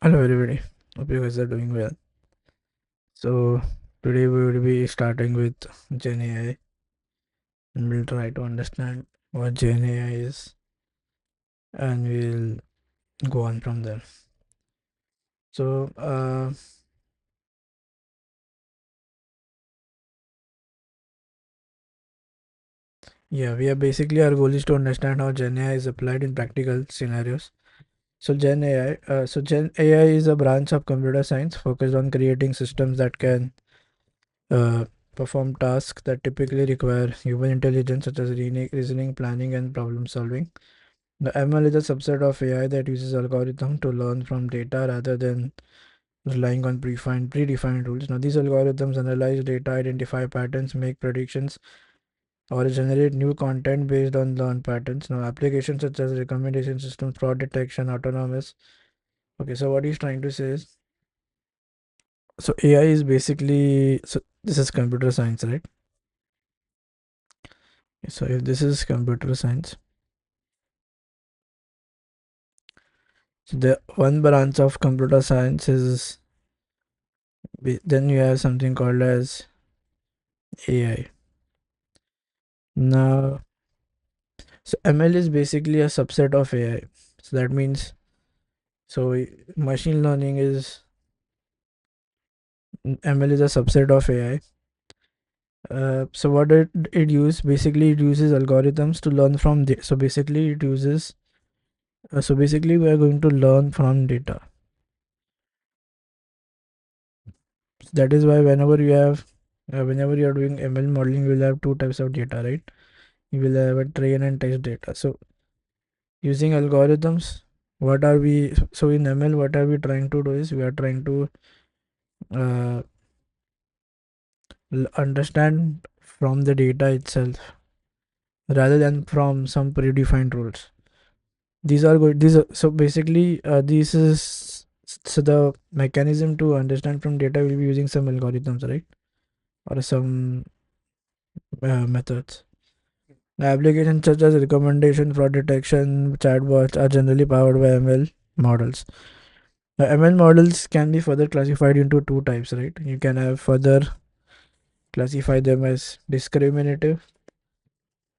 Hello everybody, hope you guys are doing well. So today we will be starting with Gen AI and we'll try to understand what Gen AI is and we'll go on from there. So yeah, we are basically our goal is to understand how Gen AI is applied in practical scenarios. So Gen AI is a branch of computer science focused on creating systems that can uh, perform tasks that typically require human intelligence such as reasoning, planning and problem solving. The ML is a subset of AI that uses algorithm to learn from data rather than relying on predefined rules. Now, these algorithms analyze data, identify patterns, make predictions, or generate new content based on learned patterns. Now, applications such as recommendation systems, fraud detection, autonomous. Okay, so what he's trying to say is, so AI is basically, so this is computer science, right? So if this is computer science, so the one branch of computer science is, then you have something called as AI. Now, so ML is basically a subset of AI. So that means, so machine learning is, ML is a subset of AI. So what it use basically, it uses algorithms to learn from so basically it uses so basically we are going to learn from data. So that is why whenever you are doing ML modeling, you will have two types of data, right? You will have a train and test data. So using algorithms, what are we, so in ML what are we trying to do is we are trying to uh, understand from the data itself rather than from some predefined rules. These are good. So basically, this is, so the mechanism to understand from data will be using some algorithms, right, or some methods. The applications such as recommendation, fraud detection, chatbots are generally powered by ML models. The ML models can be further classified into two types, right? You can have further classify them as discriminative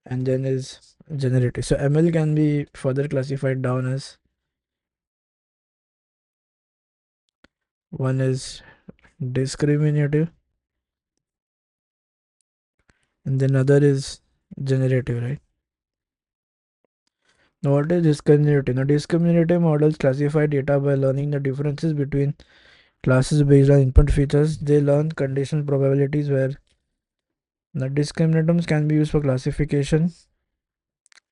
and then is generative. So ML can be further classified down as, one is discriminative and then other is generative, right? Now what is discriminative? Now discriminative models classify data by learning the differences between classes based on input features. They learn conditional probabilities where the discriminatives can be used for classification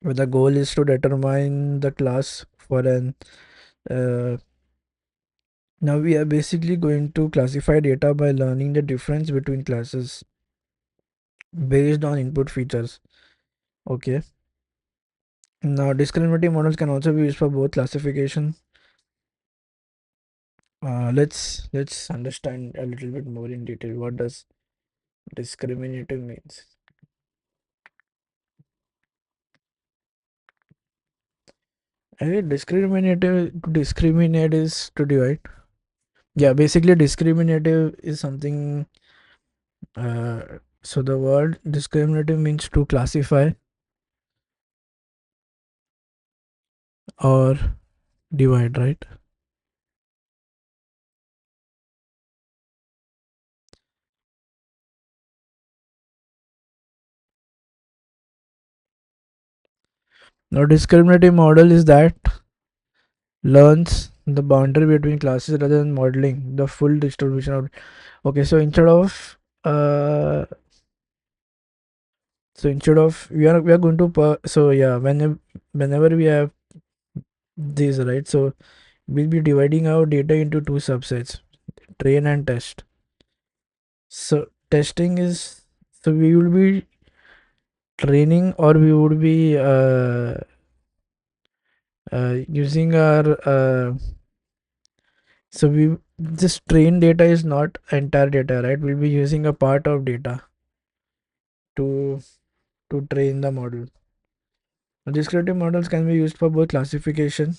where the goal is to determine the class for an uh, now we are basically going to classify data by learning the difference between classes based on input features. Okay. Now discriminative models can also be used for both classification. Let's understand a little bit more in detail. What does discriminative means? Discriminate is to divide. Yeah, basically discriminative is something. So the word discriminative means to classify or divide, right? Now discriminative model is that learns the boundary between classes rather than modeling the full distribution of. Okay, so uh instead of we are going to so yeah, whenever we have these, right, so we'll be dividing our data into two subsets, train and test. So testing is, so we will be training or we would be using our so we this train data is not entire data, right? We'll be using a part of data to train the model. Now, descriptive models can be used for both classification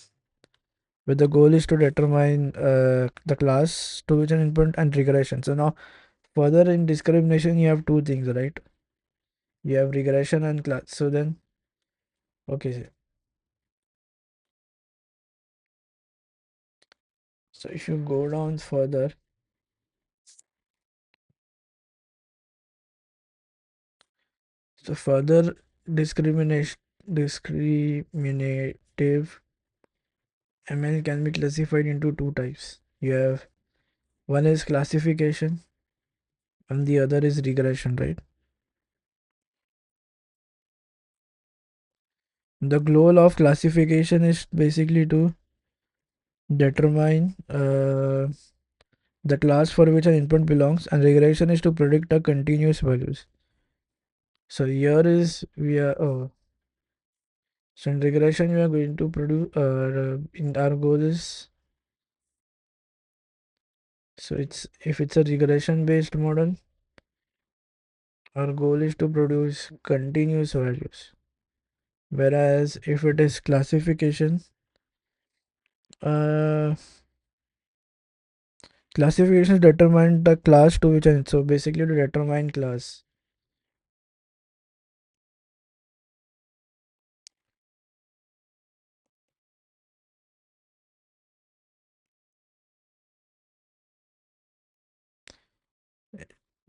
where the goal is to determine the class to which an input and regression. So now further in discrimination you have two things, right? You have regression and class. So then, okay, so if you go down further, so further discrimination discriminative ML can be classified into two types. You have one is classification and the other is regression, right? The goal of classification is basically to determine the class for which an input belongs, and regression is to predict a continuous values. So here is we are so in regression we are going to produce in our goal is, so it's if it's a regression based model, our goal is to produce continuous values, whereas if it is classification, uh classification is determine the class to which, and so basically to determine class.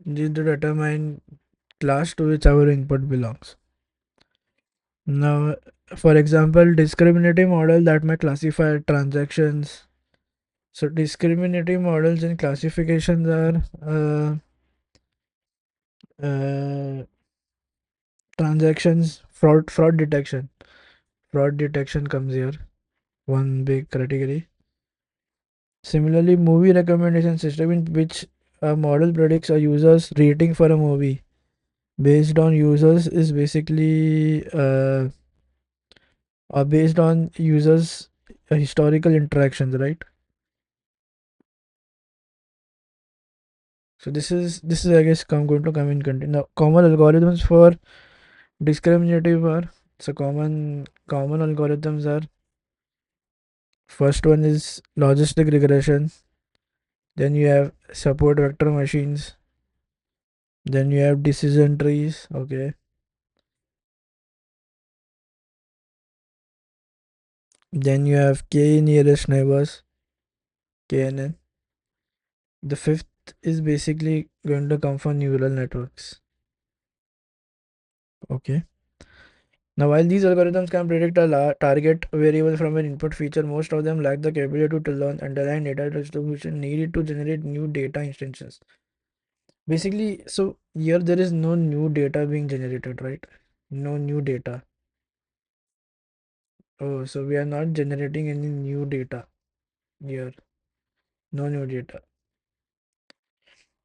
This to determine class to which our input belongs. Now, for example, discriminative model that may classify transactions. So discriminative models and classifications are transactions, fraud detection. Fraud detection comes here, one big category. Similarly, movie recommendation system in which a model predicts a user's rating for a movie based on users is basically based on users' historical interactions, right? So this is I guess going to come in content. Now, common algorithms for discriminative are, so common algorithms are, first one is logistic regression, then you have support vector machines, then you have decision trees, okay, then you have k nearest neighbors, KNN. The fifth is basically going to come from neural networks, okay. Now, while these algorithms can predict a target variable from an input feature, most of them lack the capability to learn underlying data distribution needed to generate new data instances. Basically, so here there is no new data being generated, right? No new data. Oh, so we are not generating any new data here. No new data.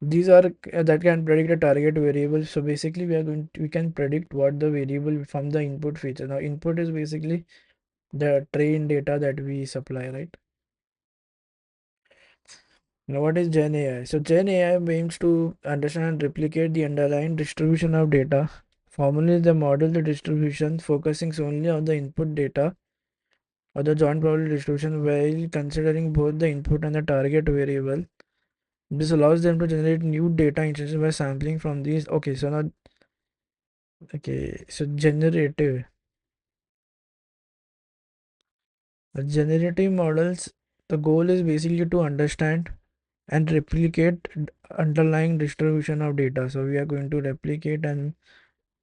These are that can predict a target variable. So basically, we can predict what the variable from the input feature. Now, input is basically the trained data that we supply, right? Now, what is Gen AI? So, Gen AI aims to understand and replicate the underlying distribution of data. Formally, they model the distribution focusing solely on the input data or the joint probability distribution while considering both the input and the target variable. This allows them to generate new data instances by sampling from these. Okay, so now, okay, so generative models, the goal is basically to understand and replicate underlying distribution of data. So we are going to replicate and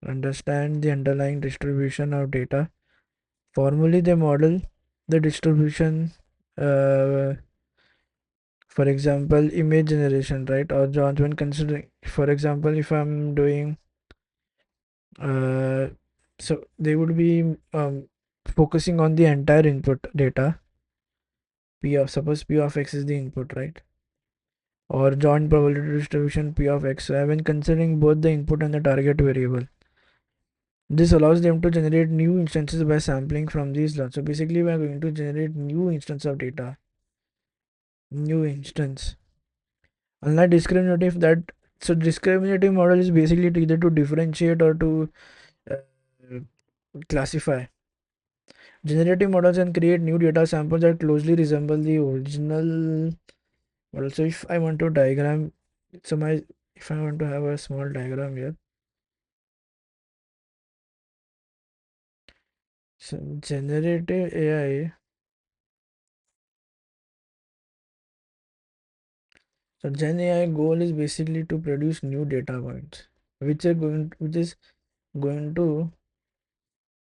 understand the underlying distribution of data. Formally, they model the distribution, uh, for example, image generation, right? Or John, when considering, for example, if I'm doing, uh, so they would be focusing on the entire input data. Suppose P of X is the input, right? Or joint probability distribution P of X. So when considering both the input and the target variable, this allows them to generate new instances by sampling from these lots. So basically, we are going to generate new instance of data, new instance. Unlike discriminative, that so discriminative model is basically either to differentiate or to uh, classify. Generative models can create new data samples that closely resemble the original model. So if I want to diagram, so my if I want to have a small diagram here, so generative AI. So Gen AI goal is basically to produce new data points, which is going to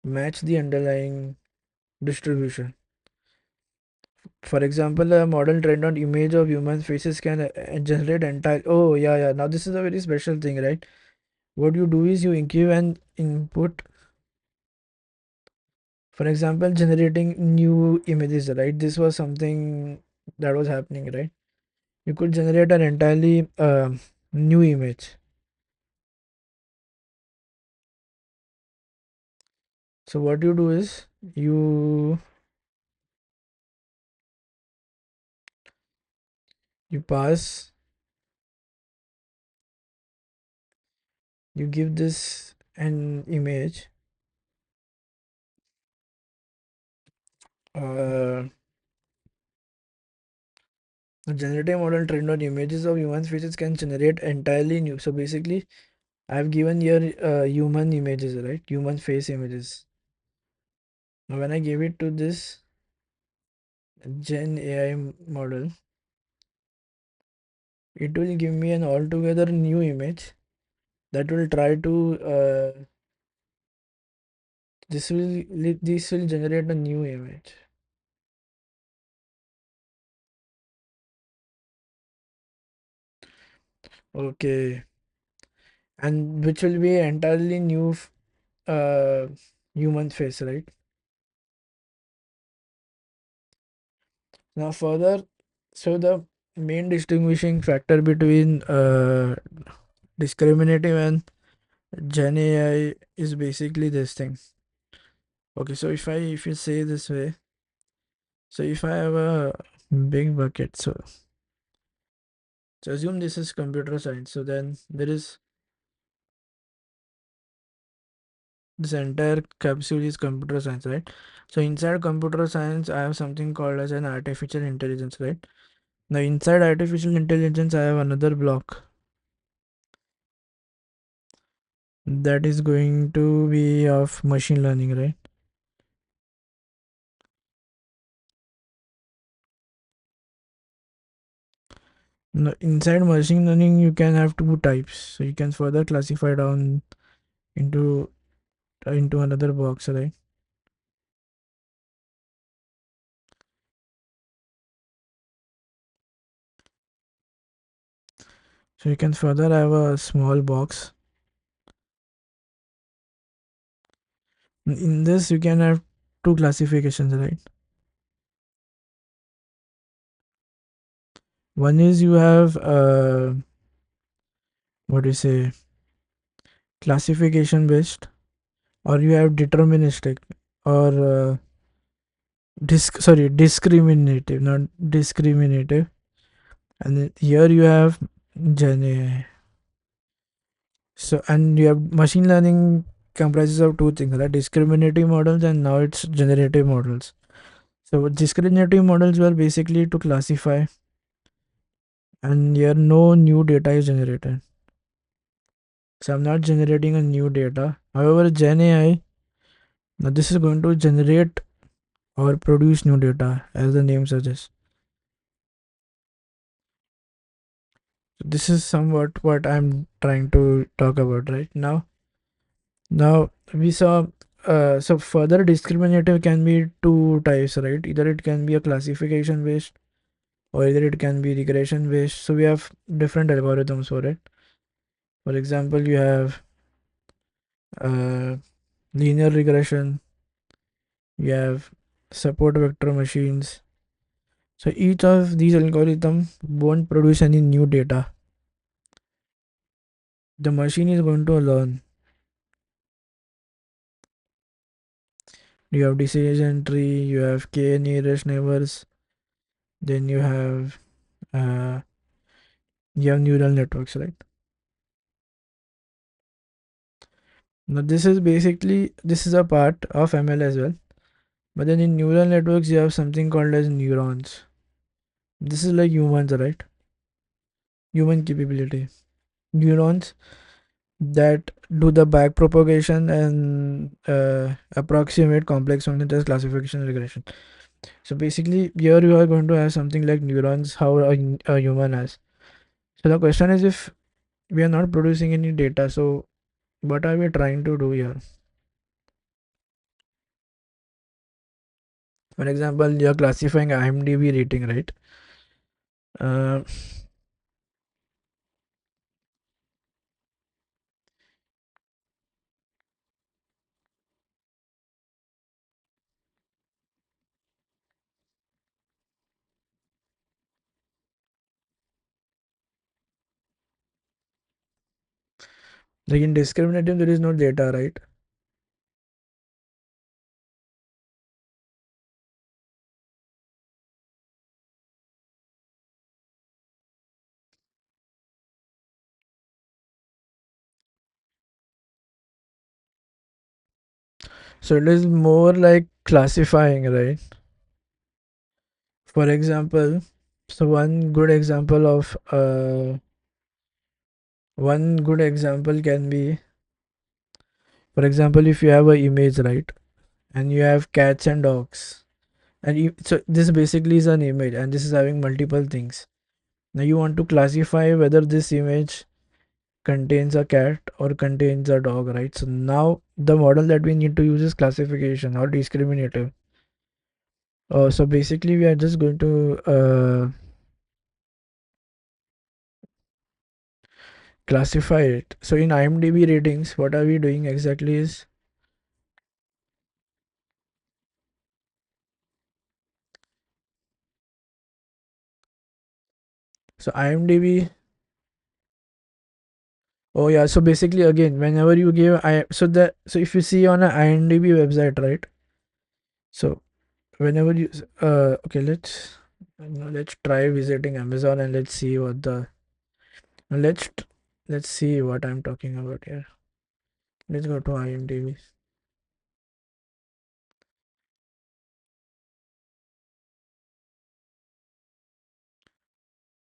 match the underlying distribution. For example, a model trained on image of human faces can generate entire. Oh yeah, yeah. Now this is a very special thing, right? What you do is you give an input. For example, generating new images, right? This was something that was happening, right? You could generate an entirely new image. So what you do is you pass you give this an image. Uh, a generative model trained on images of human faces can generate entirely new. So basically, I have given here human images, right? Human face images. Now when I give it to this Gen AI model, it will give me an altogether new image that will try to this will generate a new image. Okay, and which will be entirely new uh human face, right? Now further, so the main distinguishing factor between discriminative and Gen AI is basically this thing. Okay, so if you say this way, so if I have a big bucket, so assume this is computer science. So then there is this entire capsule is computer science, right? So inside computer science, I have something called as an artificial intelligence, right? Now inside artificial intelligence, I have another block that is going to be of machine learning, right? Now, inside machine learning, you can have two types, so you can further classify down into into another box, right? So you can further have a small box. In this, you can have two classifications, right? One is you have what do you say, classification based, or you have deterministic, or discriminative, not discriminative. And then here you have Gen AI. So and you have machine learning comprises of two things, right? Discriminative models and now it's generative models. So discriminative models were basically to classify, and here no new data is generated. So I'm not generating a new data. However, Gen AI, now this is going to generate or produce new data as the name suggests. So this is somewhat what I'm trying to talk about right now. Now we saw so further discriminative can be two types, right? Either it can be a classification based or either it can be regression based. So we have different algorithms for it. For example, you have uh, linear regression, you have support vector machines. So each of these algorithms won't produce any new data. The machine is going to learn. You have decision tree, you have k nearest neighbors, then uh, you have neural networks, right? Now this is a part of ML as well. But then in neural networks, you have something called as neurons. This is like humans, right? Human capability. Neurons that do the back propagation and approximate complex functions as classification and regression. So basically, here you are going to have something like neurons, how a human has. So the question is, if we are not producing any data, so what are we trying to do here? For example, you are classifying IMDb rating, right? Uh, like in discriminative, there is no data, right? So it is more like classifying, right? For example, so one good example can be, for example, if you have an image, right, and you have cats and dogs, and so this basically is an image, and this is having multiple things. Now you want to classify whether this image contains a cat or contains a dog, right? So now the model that we need to use is classification or discriminative. So basically, we are just going to classify it. So in IMDb ratings, what are we doing exactly is, so IMDb. Oh yeah, so basically again, whenever you give so if you see on a IMDb website, right? So whenever you okay, let's try visiting Amazon and let's see what the let's let's see what I'm talking about here. Let's go to IMDb.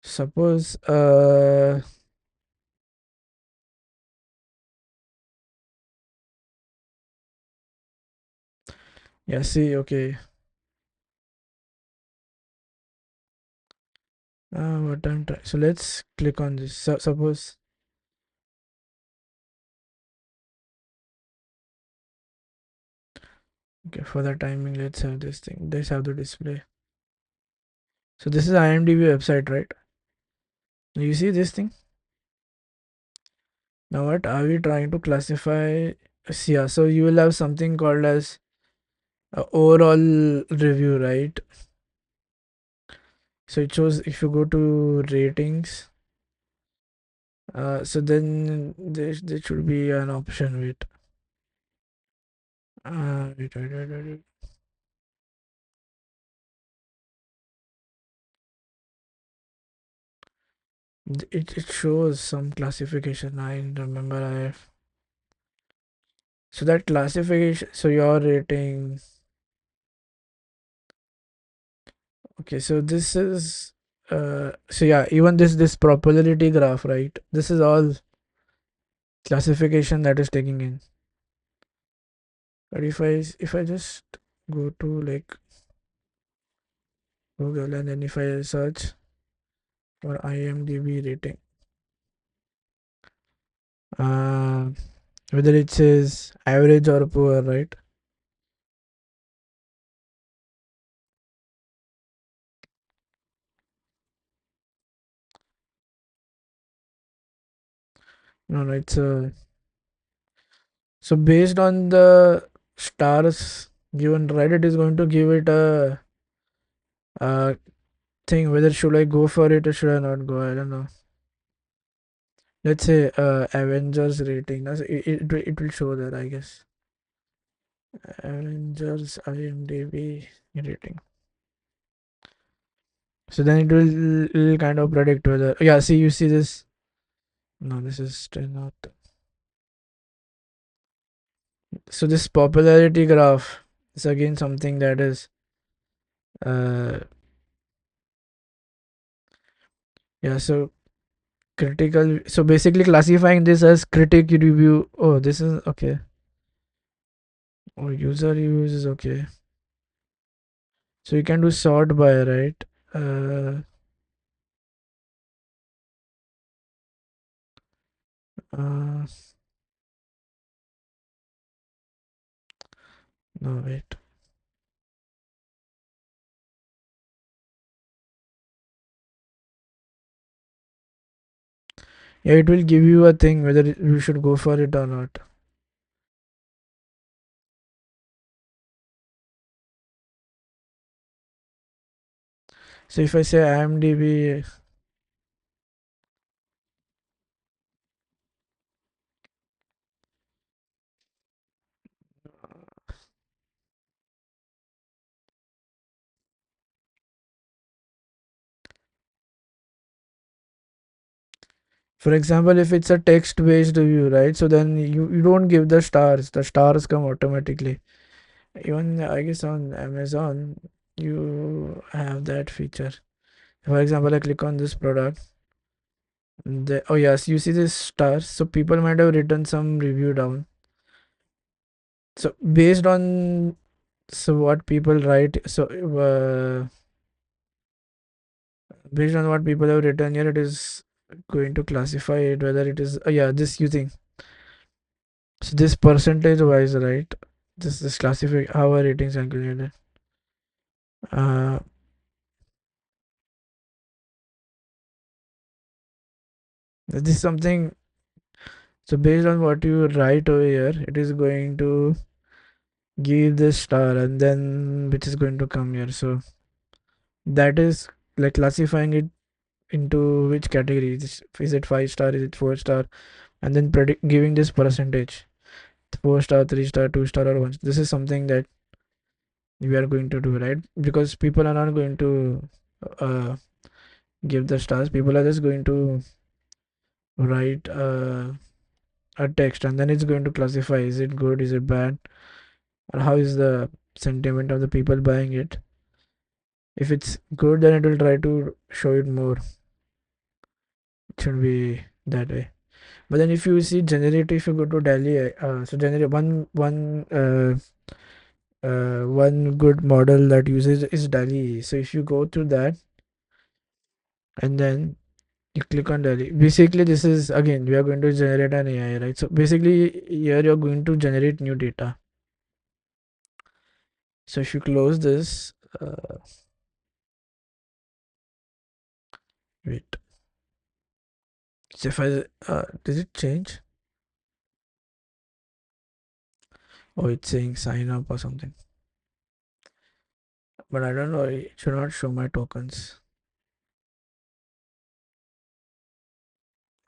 Suppose yeah, see, okay. What I'm trying. So let's click on this. So suppose, okay, for the timing, let's have this thing. Let's have the display. So this is IMDb website, right? You see this thing? Now what are we trying to classify? Yeah, so you will have something called as overall review, right? So it shows if you go to ratings. So then there should be an option. Wait. Wait. It shows some classification. I remember I have. So that classification. So your rating. Okay. So this is. So yeah, even this popularity graph, right? This is all classification that is taking in. But if I just go to like Google and then if I search for IMDb rating, uh, whether it says average or poor, right? No, no, it's so based on the stars given, right? It is going to give it a thing whether should I go for it or should I not go. I don't know. Let's say Avengers rating. It will show that, I guess. Avengers IMDb rating. So then it will kind of predict whether, yeah, see, you see this. No, this is still not. So this popularity graph, It's again something that is uh yeah. So critical. So basically classifying this as critic review. Oh, this is okay. Or user reviews is okay. So you can do sort by, right? Uh, uh no, wait. Yeah, it will give you a thing whether you should go for it or not. So if I say IMDb, for example, if it's a text based review, right? So then you don't give the stars come automatically. Even I guess on Amazon, you have that feature. For example, I click on this product. Oh yes, you see this stars. So people might have written some review down. So based on what people write, based on what people have written here, it is going to classify it whether it is yeah, this using. So this percentage wise, right? This is classify how a ratings calculated. Uh, this is something. So based on what you write over here, it is going to give this star, and then which is going to come here. So that is like classifying it into which category. Is it 5 star? Is it 4 star? And then giving this percentage: 4 star, 3 star, 2 star, or one. This is something that we are going to do, right? Because people are not going to uh, give the stars. People are just going to write a text, and then it's going to classify: is it good, is it bad, or how is the sentiment of the people buying it. If it's good, then it will try to show it more. It should be that way. But then if you see generative, if you go to DALL, so generate one good model that uses is DALL. So if you go through that and then you click on DALL, basically this is again we are going to generate an AI, right? So basically here you're going to generate new data. So if you close this, wait. So if I does it change? Oh, it's saying sign up or something. But I don't know. It should not show my tokens.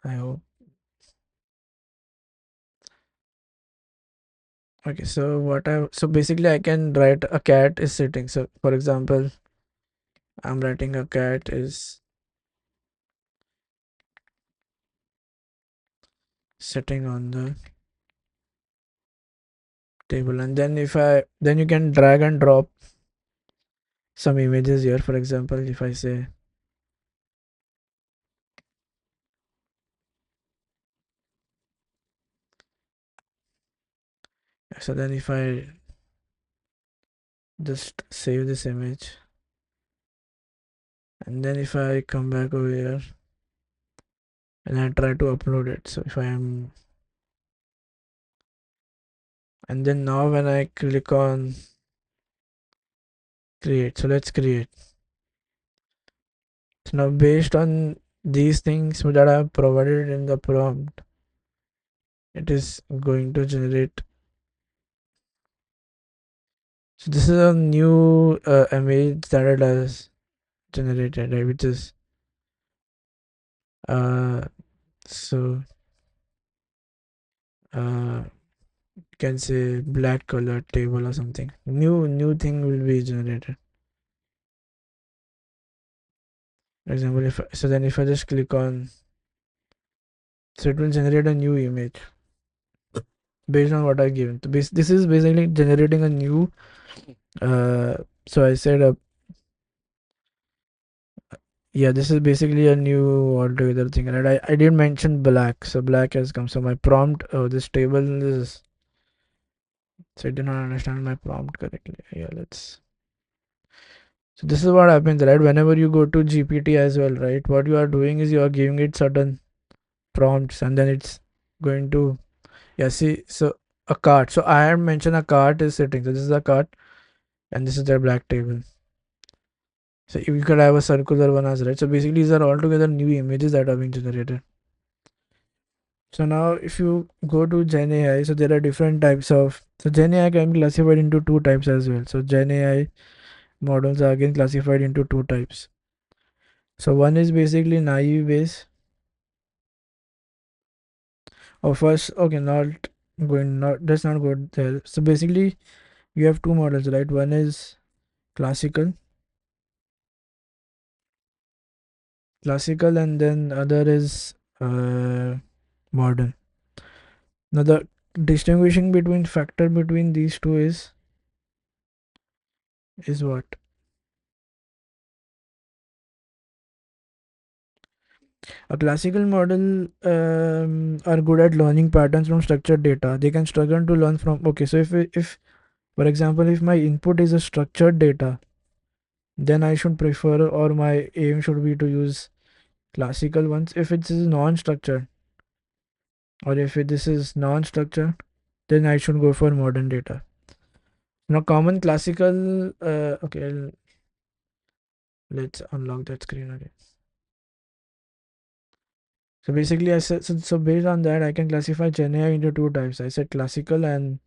I hope. Okay, so basically I can write a cat is sitting. So for example, I'm writing a cat is sitting on the table, and then if I then you can drag and drop some images here. For example, if I say so, then if I just save this image, and then if I come back over here and I try to upload it. So if I am, and then now when I click on create, so let's create. So now based on these things that I have provided in the prompt, it is going to generate. So this is a new image that it has generated, right? Which is uh so you can say black color table or something. New thing will be generated. For example, if I just click on, so it will generate a new image. based on what I've given. So this is basically generating a new. Uh, so I said, yeah, this is basically a new altogether thing, and I did mention black. So black has come. So my prompt, this table is. So I did not understand my prompt correctly. Yeah, let's. So this is what happens, right? Whenever you go to GPT as well, right? What you are doing is you are giving it certain prompts, and then it's going to, yeah. See, so a cart. So I had mentioned a cart is sitting. So this is a cart, and this is the black table. So you could have a circular one as, right. So basically, these are altogether new images that are being generated. So now, if you go to Gen AI, so there are different types of. So Gen AI can be classified into two types as well. So Gen AI models are again classified into two types. So one is basically naive base. Or first, okay, not going, not let's not go there. So basically, you have two models, right? One is classical, and then other is modern. Now the distinguishing between factor between these two is what? A classical model are good at learning patterns from structured data. They can struggle to learn from. Okay, so if for example, if my input is a structured data, then I should prefer, or my aim should be to use classical ones. If it is non-structured, or if this is non-structured, then I should go for modern data. Now, common classical. Okay, let's unlock that screen again. So basically, I said, so based on that, I can classify Gen AI into two types. I said classical and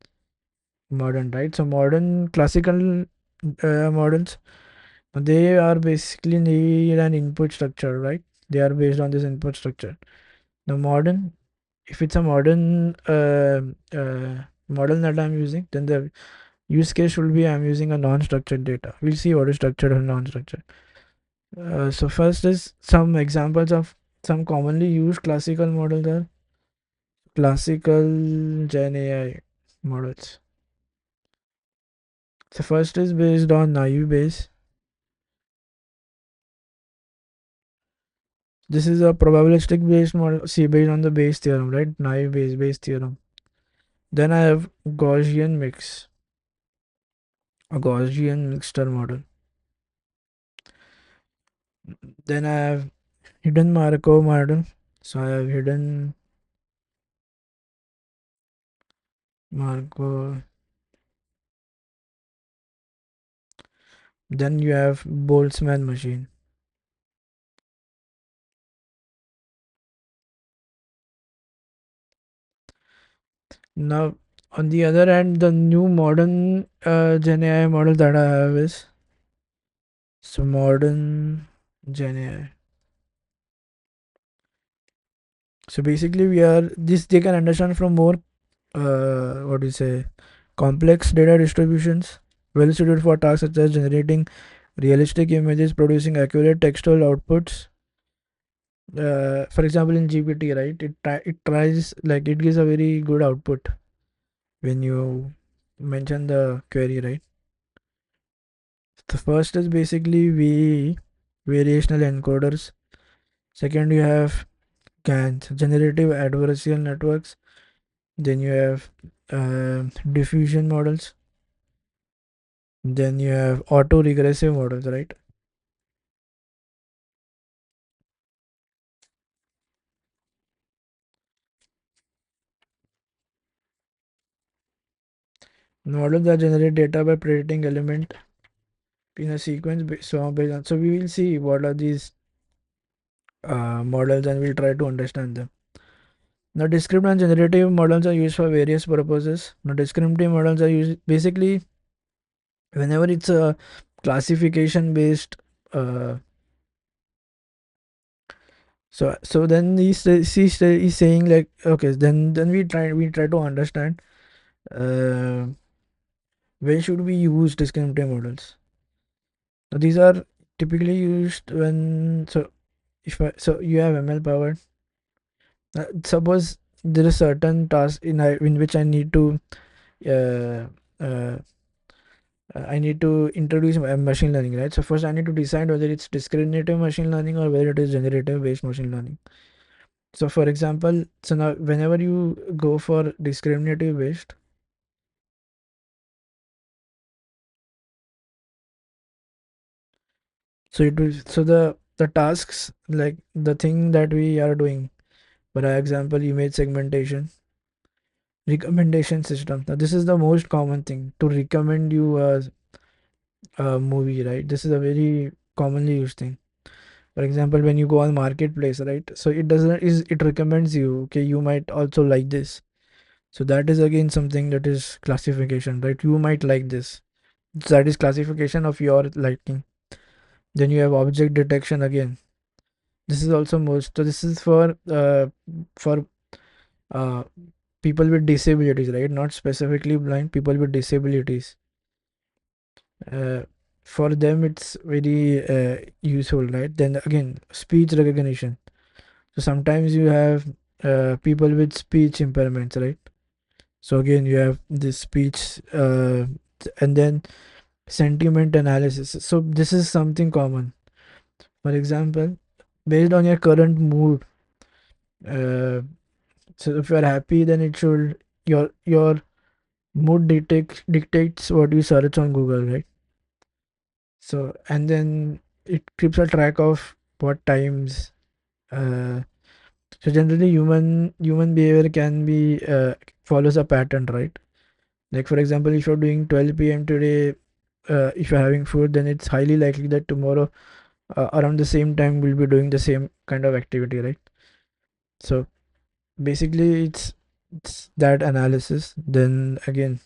modern, right? So modern classical models, they are basically need an input structure, right? They are based on this input structure. The modern, if it's a modern model that I'm using, then the use case should be I'm using a non-structured data. We'll see what is structured and non-structured. So first is some examples of some commonly used classical models are classical Gen AI models. So first is based on naive base. This is a probabilistic based model. See, based on the Bayes theorem, right? Naive Bayes theorem. Then I have Gaussian mix, a Gaussian mixture model. Then I have hidden Markov model. So I have hidden Markov. Then you have Boltzmann machine. Now, on the other hand, the new modern Gen AI model that I have is so modern Gen AI. So basically, we are this they can understand from more what do you say, complex data distributions, well suited for tasks such as generating realistic images, producing accurate textual outputs. For example, in GPT, right, it tries, like, it gives a very good output when you mention the query, right. The first is basically VAE, variational encoders. Second, you have GANs, generative adversarial networks. Then you have diffusion models. Then you have auto regressive models, right. Models that generate data by predicting element in a sequence based on. So we will see what are these models, and we'll try to understand them. Now, descriptive and generative models are used for various purposes. Now, descriptive models are used basically whenever it's a classification based. Uh, so then he's saying, like, okay, then we try to understand uh, when should we use descriptive models. Now, these are typically used when, so if I, so you have ML powered. Suppose there is certain task in which uh, uh, I need to introduce machine learning, right? So first I need to decide whether it's discriminative machine learning or whether it is generative based machine learning. So for example, so now whenever you go for discriminative based, so it will, so the tasks, like the thing that we are doing, for example, image segmentation, recommendation system. Now this is the most common thing to recommend you a movie, right? This is a very commonly used thing. For example, when you go on marketplace, right? So it doesn't is it recommends you, okay, you might also like this. So that is again something that is classification, right? You might like this. So that is classification of your liking. Then you have object detection again. This is also most. So this is for uh people with disabilities, right? Not specifically blind people with disabilities. Uh, for them it's very useful, right? Then again, speech recognition. So sometimes you have people with speech impairments, right? So again, you have this speech, and then sentiment analysis. So this is something common. For example, based on your current mood, uh, so if you are happy, then it should your mood dictates what you search on Google, right? So and then it keeps a track of what times. Uh, so generally, human behavior can be follows a pattern, right? Like for example, if you're doing 12 p.m. today, if you're having food, then it's highly likely that tomorrow around the same time we'll be doing the same kind of activity, right? So basically, it's that analysis. Then again,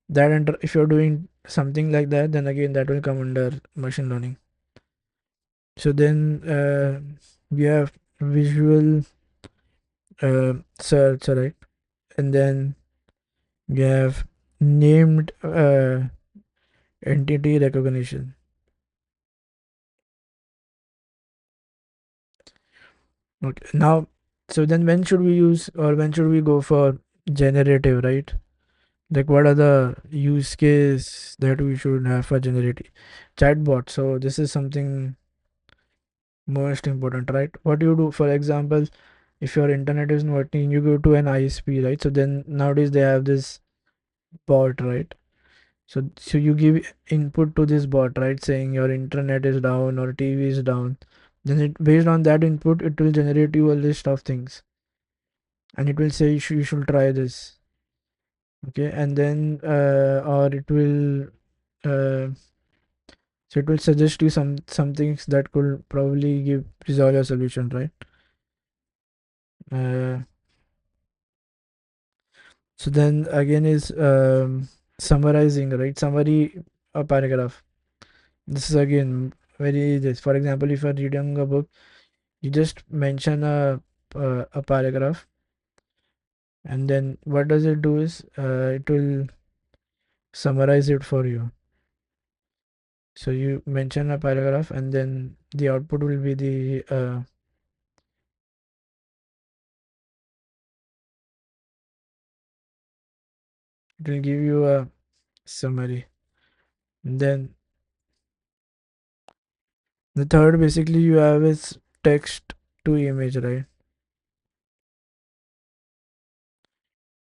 if you're doing something like that, then again that will come under machine learning. So then we have visual search, right? And then we have named entity recognition. Okay. Now, so then when should we use or when should we go for generative, right? Like what are the use case that we should have for generative chatbot? So this is something most important, right? What you do, for example, if your internet isn't working, you go to an ISP, right? So then nowadays they have this bot, right? So you give input to this bot, right? Saying your internet is down or TV is down. Then it based on that input, it will generate you a list of things, and it will say you should try this, okay? And then or it will so it will suggest you some things that could probably give resolve your solution, right? uh, so then again is summarizing, right? Summary a paragraph. This is again very this, for example, if you're reading a book, you just mention a paragraph, and then what does it do is it will summarize it for you. So you mention a paragraph, and then the output will be the it will give you a summary. And then the third basically you have is text to image, right?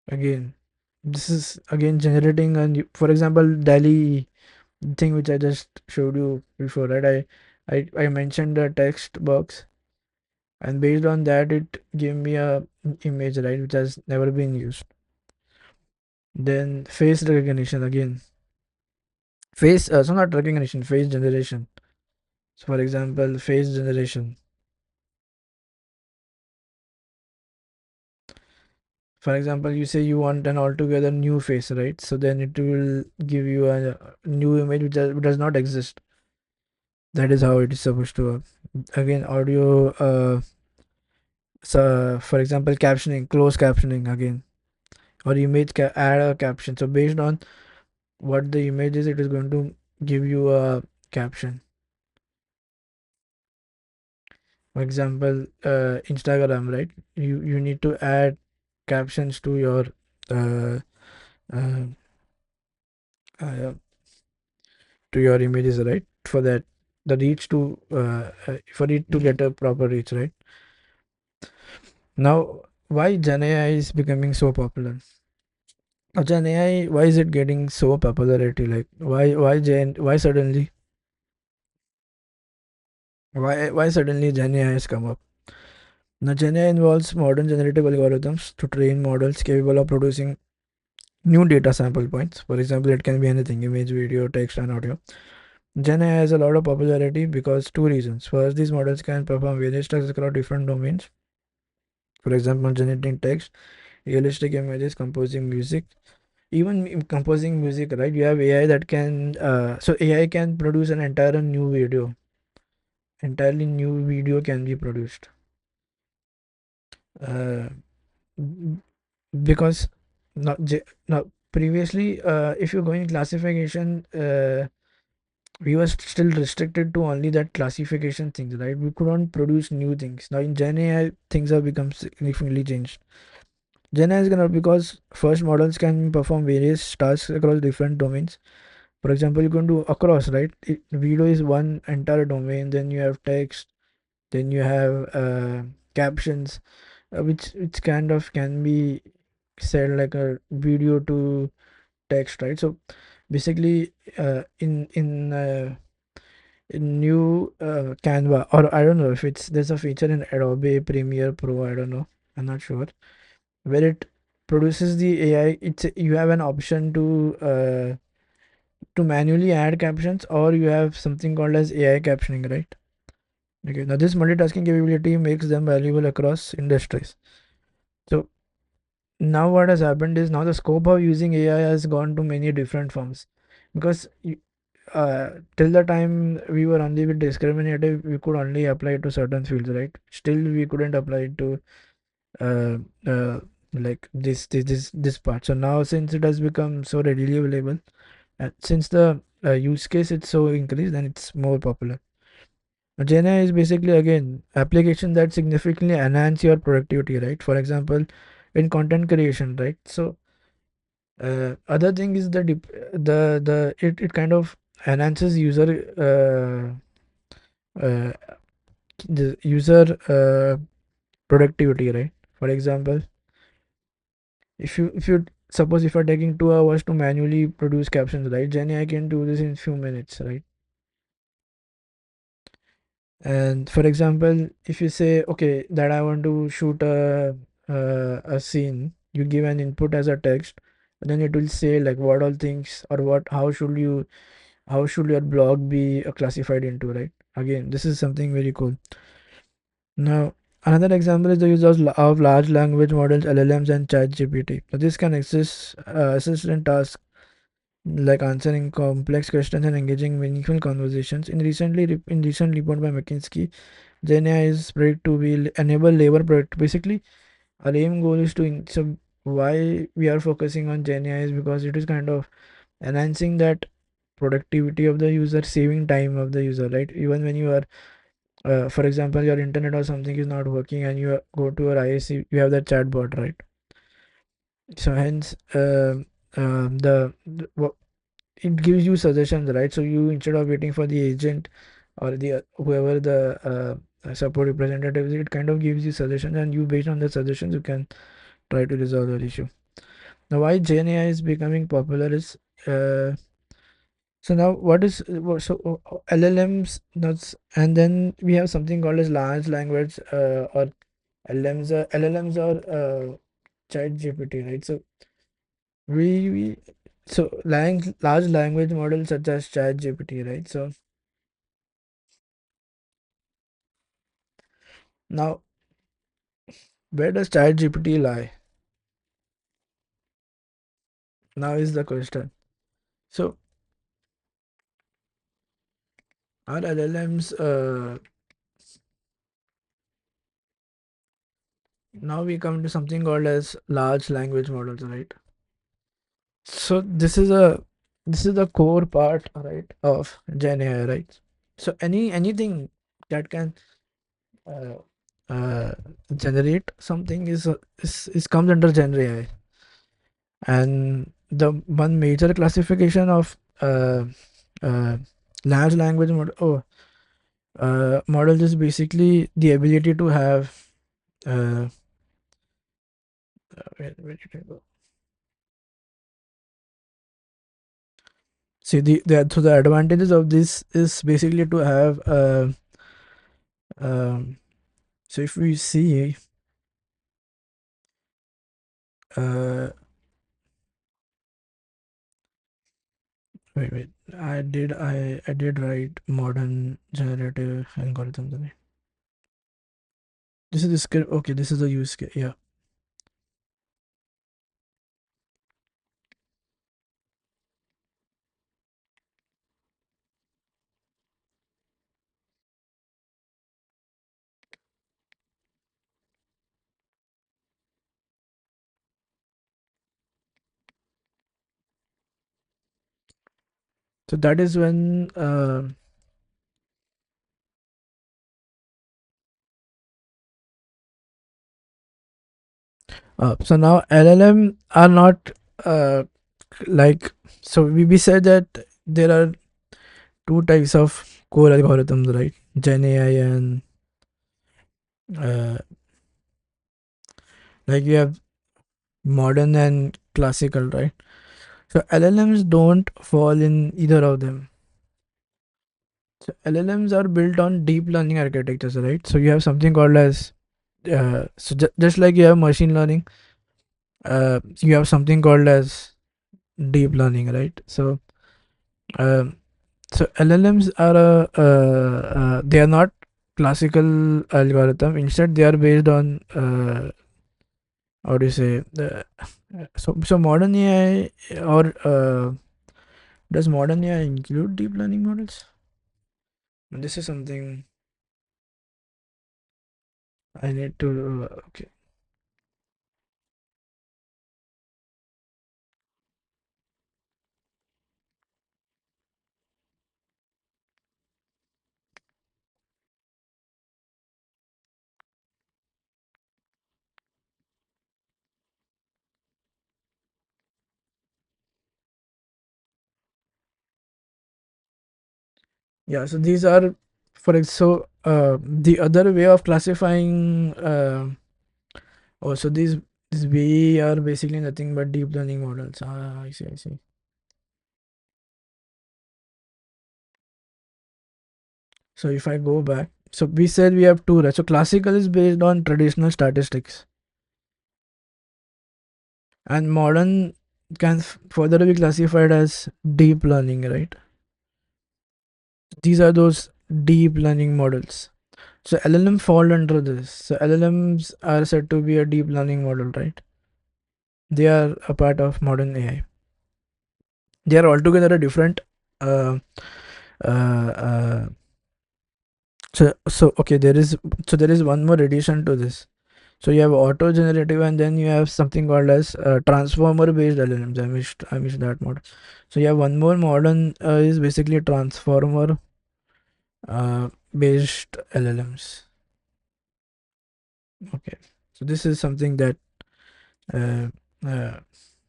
Again, this is again generating, and for example, DALL-E thing which I just showed you before, right? I mentioned the text box, and based on that it gave me a image, right, which has never been used. Then face recognition again, so not recognition, face generation. So for example, face generation, for example, you say you want an altogether new face, right? So then it will give you a new image which does not exist. That is how it is supposed to work. Again, audio, so for example, captioning, close captioning again, or add a caption. So based on what the image is, it is going to give you a caption. For example, Instagram, right? You need to add captions uh, uh, uh, to your images, right? For that, the reach to for it to get a proper reach, right? Now, why Gen AI is becoming so popular? Gen AI, why is it getting so popularity? Like, why suddenly, why suddenly Gen AI has come up? Now, Gen AI involves modern generative algorithms to train models capable of producing new data sample points. For example, it can be anything: image, video, text, and audio. Gen AI has a lot of popularity because two reasons. First, these models can perform various tasks across different domains. For example, generating text, realistic images, composing music, even composing music, right? You have AI that can, so AI can produce an entirely new video can be produced. Uh, because not, now previously, if you're going classification, we were still restricted to only that classification things, right? We couldn't produce new things. Now in Gen AI, things have become significantly changed. Gen AI is gonna because first models can perform various tasks across different domains. For example, you can do across, right? Video is one entire domain. Then you have text. Then you have captions, which kind of can be said like a video to text, right? So basically, in new Canva, or I don't know if it's there's a feature in Adobe Premiere Pro. I don't know. I'm not sure where it produces the AI. It's you have an option to manually add captions, or you have something called as AI captioning, right? Okay, now this multitasking capability makes them valuable across industries. So now what has happened is now the scope of using AI has gone to many different forms, because till the time we were only with discriminative, we could only apply it to certain fields, right? Still we couldn't apply it to uh, uh, like this part. So now since it has become so readily available, and since the use case it's so increased, then it's more popular. Gen AI is basically again application that significantly enhance your productivity, right? For example, in content creation, right? So other thing is it kind of enhances uh, the user productivity, right? For example, if you suppose if you're taking 2 hours to manually produce captions, right? Gen AI can do this in few minutes, right? And for example, if you say, okay, that I want to shoot a scene, you give an input as a text, then it will say like what all things or what how should your blog be classified into, right? Again, this is something very cool. Now, another example is the use of large language models, LLMs, and ChatGPT. So this can assist in tasks like answering complex questions and engaging meaningful conversations. In recent report by McKinsey, Gen AI is spread to be enable labor product. Basically, our aim goal is to so why we are focusing on Gen AI is because it is kind of enhancing that productivity of the user, saving time of the user, right? Even when you are, for example, your internet or something is not working and you go to your ISC, you have that chatbot, right? So hence, it gives you suggestions, right? So you instead of waiting for the agent or the whoever the support representative is, it kind of gives you suggestions, and you based on the suggestions you can try to resolve the issue. Now, why Gen AI is becoming popular is so now what is LLMs, that's, and then we have something called as large language or LLMs or chat GPT, right? So we so large language models such as chat GPT, right? So now where does chat GPT lie? Now is the question. So are LLMs now we come to something called as large language models, right? So this is the core part, right, of Gen AI, right? So anything that can uh, uh, generate something is comes under Gen AI. And the one major classification of uh, large language model is basically the ability to have where did I go? See the advantages of this is basically to have um, so if we see uh, wait, I did write modern generative algorithms in it. This is the script. Okay, this is the use case. Yeah. So that is when so now LLM are not uh, like so we said that there are two types of core algorithms, right? Gen AI and uh, like you have modern and classical, right? So LLMs don't fall in either of them. So LLMs are built on deep learning architectures, right? So you have something called as just like you have machine learning, you have something called as deep learning, right? Um, so LLMs are they are not classical algorithm. Instead, they are based on how do you say so modern AI or does modern AI include deep learning models? This is something I need to okay. Yeah, so these are the other way of classifying so these VAE are basically nothing but deep learning models. I see, I see. So if I go back, so we said we have two, right? So classical is based on traditional statistics, and modern can further be classified as deep learning, right? These are those deep learning models. So LLM fall under this. So LLMs are said to be a deep learning model, right? They are a part of modern AI. They are altogether a different. Uh, uh, uh, so okay, there is one more addition to this. So you have auto generative, and then you have something called as transformer based LLMs. I missed that model. So you have one more modern is basically transformer based LLMs. Okay, so this is something that uh, uh,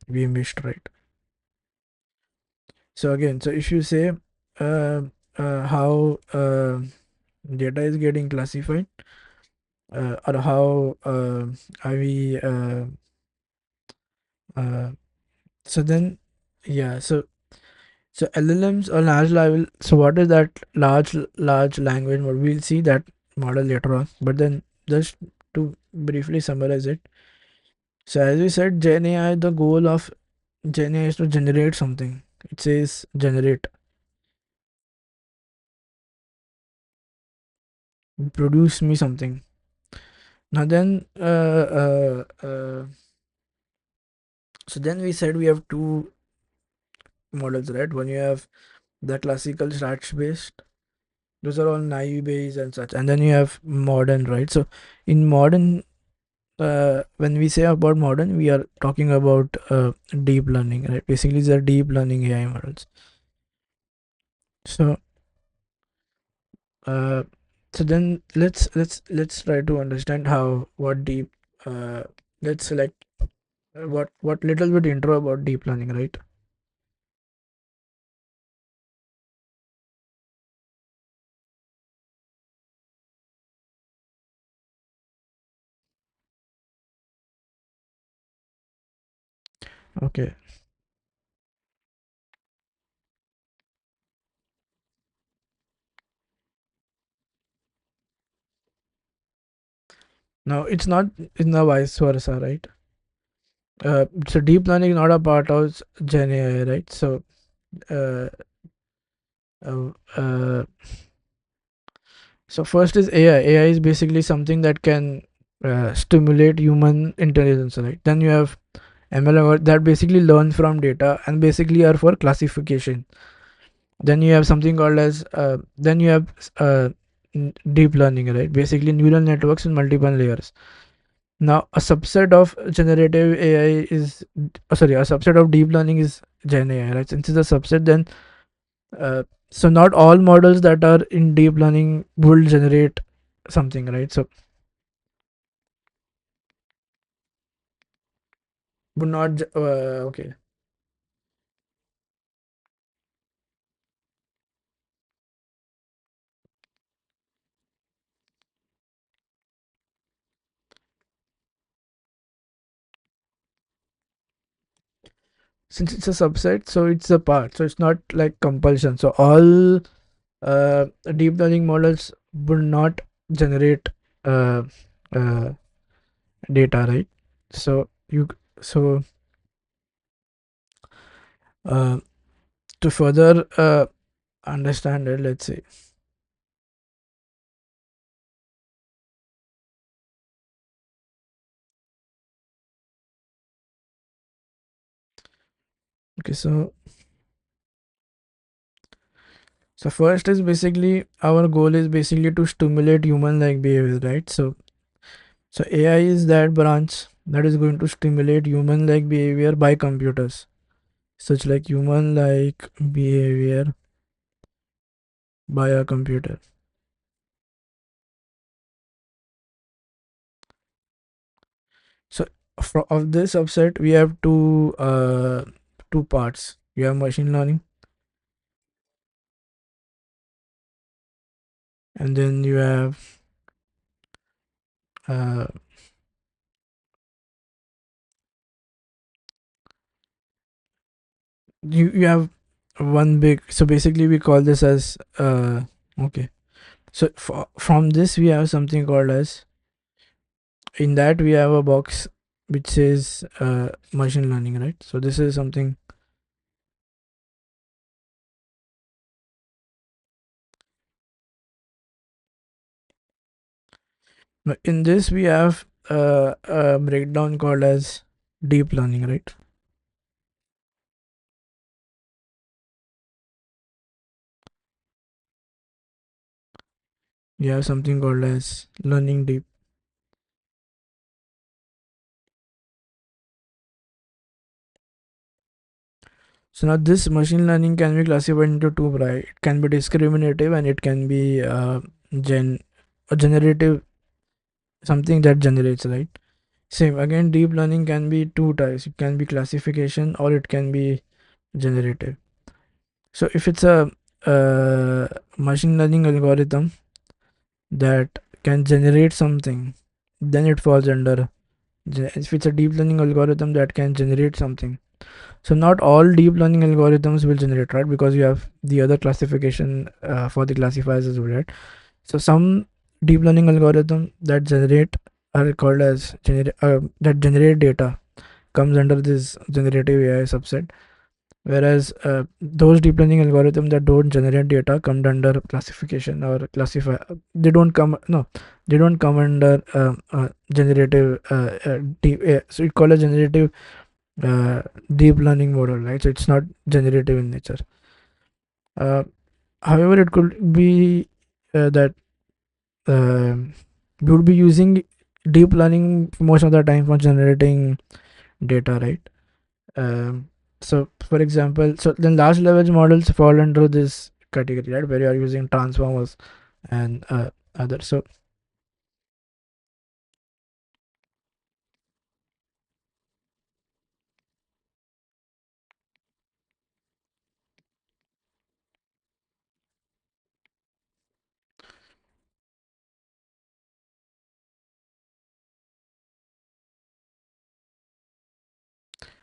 we missed, right? So again, so if you say uh, how data is getting classified, or how are we uh, so then yeah so LLMs or large level. So what is that large language model? We'll see that model later on. But then just to briefly summarize it. So as we said, Gen AI, the goal of Gen AI is to generate something. It says generate, produce me something. Now then, so then we said we have two models, right? One you have the classical stats based. Those are all naive based and such. And then you have modern, right? So in modern, when we say about modern, we are talking about deep learning, right? Basically, these are deep learning AI models. So, uh, So then let's try to understand how what deep let's select what little bit intro about deep learning, right? Okay. Now it's not vice versa, right? So deep learning is not a part of Gen AI, right? So uh, uh, uh, so first is AI. AI is basically something that can stimulate human intelligence, right? Then you have ML that basically learn from data and basically are for classification. Then you have something called as then you have deep learning, right? Basically neural networks in multiple layers. Now a subset of generative AI is sorry, a subset of deep learning is Gen AI, right? Since it's a subset, then uh, so not all models that are in deep learning will generate something, right? So would not okay. Since it's a subset, so it's a part, so it's not like compulsion. So all deep learning models would not generate uh, uh, data, right? So you so uh, to further understand it, let's say, okay, so first is basically our goal is basically to stimulate human like behavior, right? So AI is that branch that is going to stimulate human like behavior by computers, such like human like behavior by a computer. So of this subset, we have two parts. You have machine learning, and then you have uh, you have one big. So basically, we call this as okay. So from this, we have something called as in that we have a box which says machine learning, right? So this is something. In this, we have a breakdown called as deep learning, right? We have something called as learning deep. So now this machine learning can be classified into two, right? It can be discriminative and it can be gen a generative, something that generates, right? Same again, deep learning can be two types. It can be classification or it can be generative. So if it's a machine learning algorithm that can generate something, then it falls under. If it's a deep learning algorithm that can generate something, so not all deep learning algorithms will generate, right? Because you have the other classification for the classifiers as well, right? So some deep learning algorithm that generate are called as that generate data comes under this generative AI subset, whereas those deep learning algorithms that don't generate data come under classification or classify. They don't come no, they don't come under generative deep. So it called a generative uh, deep learning model, right? So it's not generative in nature. Uh, However, it could be that we would be using deep learning most of the time for generating data, right? So, for example, so then large language models fall under this category, right? Where you are using transformers and other. So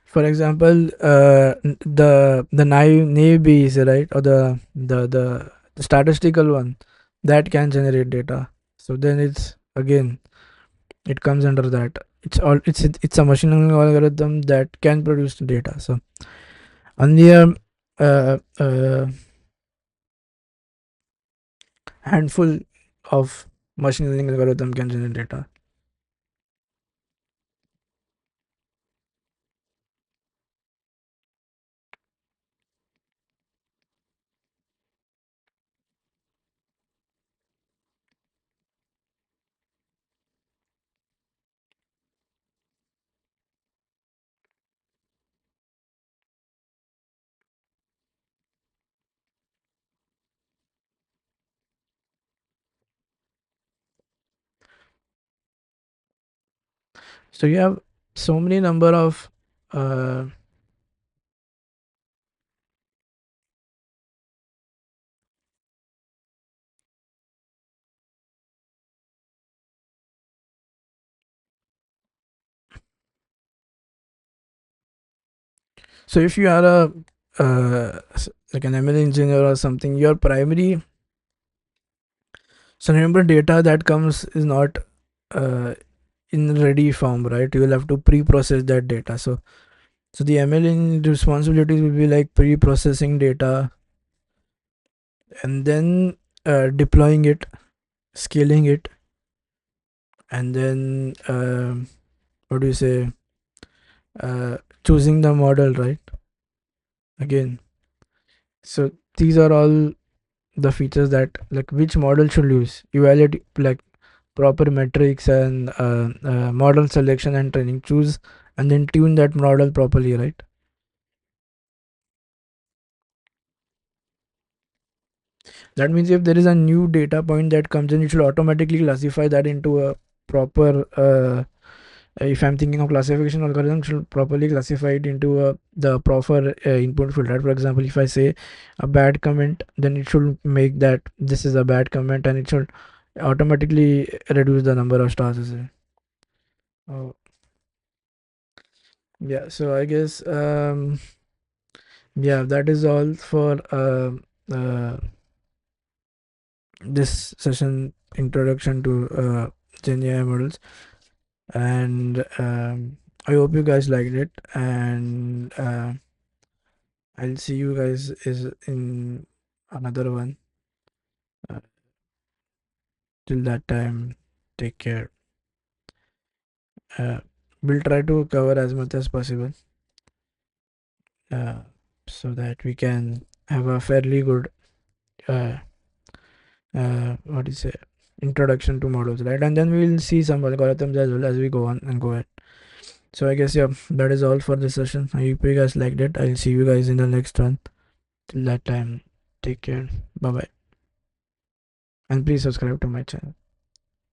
for example, the naive Bs, right, or the statistical one that can generate data. So then it's again, it comes under that. It's a machine learning algorithm that can produce data. So only a uh, uh, handful of machine learning algorithm can generate data. So you have so many number of uh, so if you are a like an ML engineer or something, your primary, so remember, data that comes is not uh, in ready form, right? You will have to pre-process that data. So the ML responsibilities will be like pre-processing data and then deploying it, scaling it, and then what do you say, choosing the model, right? Again, so these are all the features that, like, which model should use, evaluate like proper metrics and model selection and training, choose and then tune that model properly, right? That means if there is a new data point that comes in, it should automatically classify that into a proper if I'm thinking of classification algorithm, should properly classify it into the proper input filter. For example, if I say a bad comment, then it should make that this is a bad comment, and it should automatically reduce the number of stars as well. Oh, yeah. So I guess yeah, that is all for this session, introduction to Gen AI models, and I hope you guys liked it, and I'll see you guys is in another one. Uh, till that time, take care. Uh, we'll try to cover as much as possible, uh, so that we can have a fairly good uh, what do you say, introduction to models, right? And then we will see some algorithms as well as we go on and go ahead. So I guess, yeah, that is all for this session. I hope you guys liked it. I'll see you guys in the next one. Till that time, take care. Bye bye. And please subscribe to my channel.